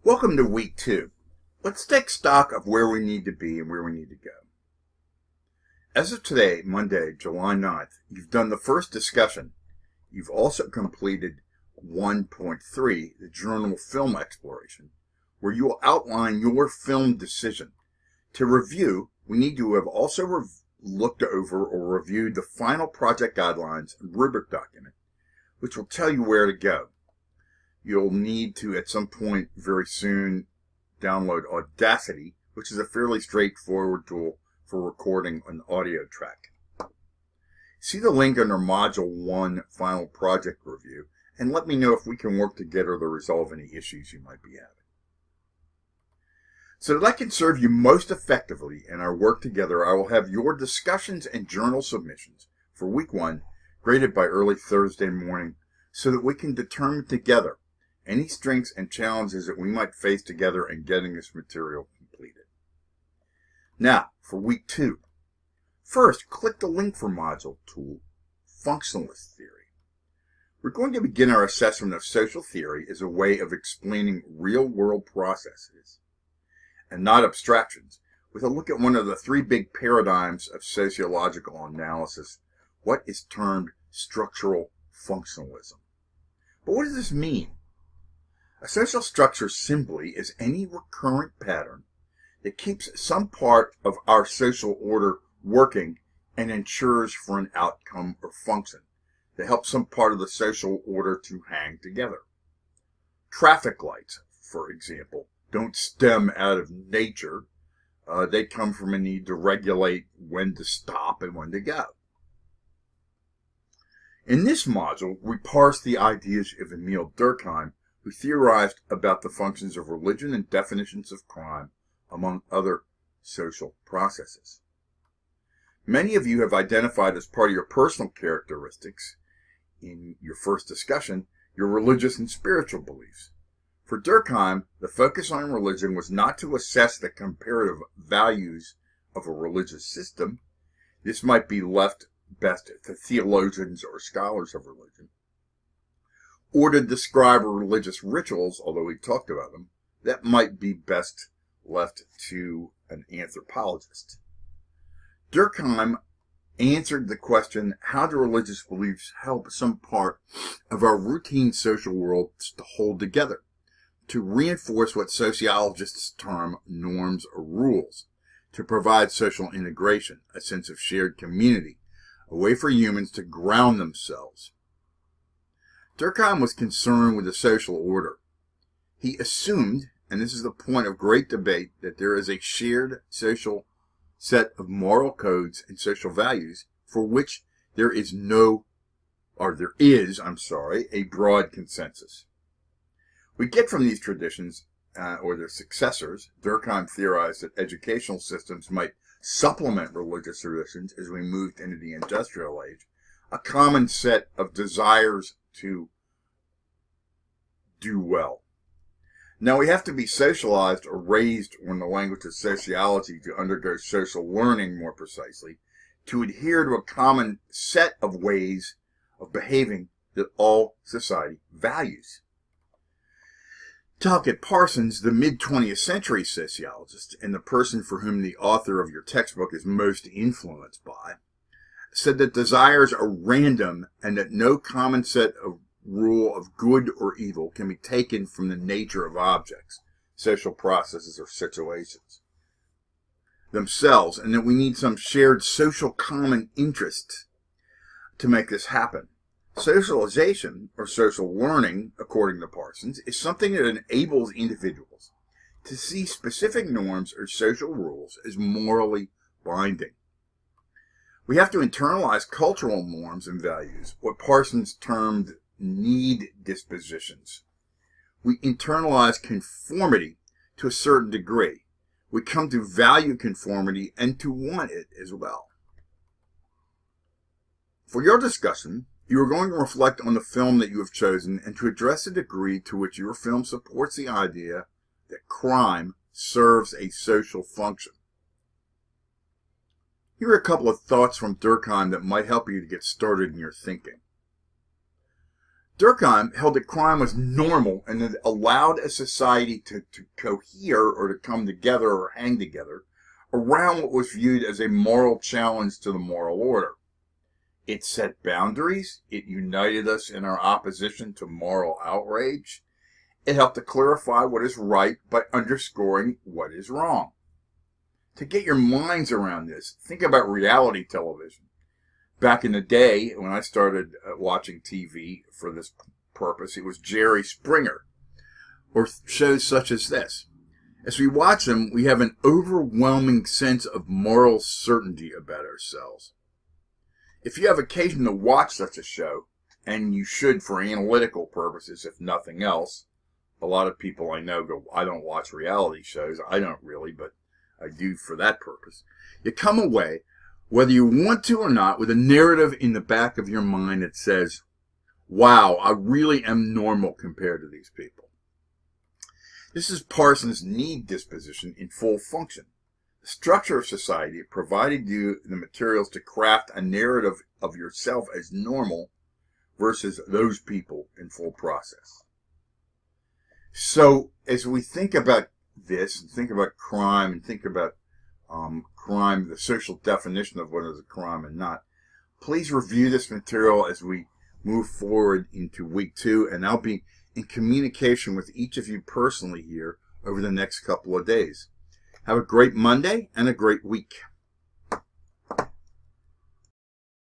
Welcome to week 2. Let's take stock of where we need to be and where we need to go. As of today, Monday, July 9th, you've done the first discussion. You've also completed 1.3, the journal film exploration, where you will outline your film decision. To review, we need to have also looked over or reviewed the final project guidelines and rubric document, which will tell you where to go. You'll need to, at some point very soon, download Audacity, which is a fairly straightforward tool for recording an audio track. See the link under Module 1 Final Project Review, and let me know if we can work together to resolve any issues you might be having. So that I can serve you most effectively in our work together, I will have your discussions and journal submissions for week 1 graded by early Thursday morning so that we can determine together any strengths and challenges that we might face together in getting this material completed. Now, for week 2. First, click the link for Module 2, Functionalist Theory. We're going to begin our assessment of social theory as a way of explaining real-world processes, and not abstractions, with a look at one of the 3 big paradigms of sociological analysis, what is termed structural functionalism. But what does this mean? A social structure simply is any recurrent pattern that keeps some part of our social order working and ensures for an outcome or function that helps some part of the social order to hang together. Traffic lights, for example, don't stem out of nature. They come from a need to regulate when to stop and when to go. In this module, we parse the ideas of Emile Durkheim, who theorized about the functions of religion and definitions of crime, among other social processes. Many of you have identified as part of your personal characteristics in your first discussion your religious and spiritual beliefs. For Durkheim, the focus on religion was not to assess the comparative values of a religious system. This might be left best to theologians or scholars of religion, or to describe religious rituals, although we talked about them. That might be best left to an anthropologist. Durkheim answered the question, how do religious beliefs help some part of our routine social world to hold together, to reinforce what sociologists term norms or rules, to provide social integration, a sense of shared community, a way for humans to ground themselves. Durkheim was concerned with the social order. He assumed, and this is the point of great debate, that there is a shared social set of moral codes and social values for which there is a broad consensus. We get from these traditions, or their successors, Durkheim theorized that educational systems might supplement religious traditions as we moved into the industrial age, a common set of desires to do well. Now, we have to be socialized or raised in the language of sociology to undergo social learning more precisely, to adhere to a common set of ways of behaving that all society values. Talcott Parsons, the mid-20th century sociologist, and the person for whom the author of your textbook is most influenced by, said that desires are random and that no common set of rule of good or evil can be taken from the nature of objects, social processes, or situations themselves, and that we need some shared social common interest to make this happen. Socialization, or social learning, according to Parsons, is something that enables individuals to see specific norms or social rules as morally binding. We have to internalize cultural norms and values, what Parsons termed need dispositions. We internalize conformity to a certain degree. We come to value conformity and to want it as well. For your discussion, you are going to reflect on the film that you have chosen and to address the degree to which your film supports the idea that crime serves a social function. Here are a couple of thoughts from Durkheim that might help you to get started in your thinking. Durkheim held that crime was normal and it allowed a society to cohere or to come together or hang together around what was viewed as a moral challenge to the moral order. It set boundaries. It united us in our opposition to moral outrage. It helped to clarify what is right by underscoring what is wrong. To get your minds around this, think about reality television. Back in the day, when I started watching TV for this purpose, it was Jerry Springer, or shows such as this. As we watch them, we have an overwhelming sense of moral certainty about ourselves. If you have occasion to watch such a show, and you should for analytical purposes, if nothing else, a lot of people I know go, I don't watch reality shows. I don't really, but I do for that purpose. You come away, whether you want to or not, with a narrative in the back of your mind that says, wow, I really am normal compared to these people. This is Parsons' need disposition in full function. The structure of society provided you the materials to craft a narrative of yourself as normal versus those people in full process. So as we think about this, and think about crime, and think about crime, the social definition of what is a crime and not, please review this material as we move forward into week 2, and I'll be in communication with each of you personally here over the next couple of days. Have a great Monday and a great week.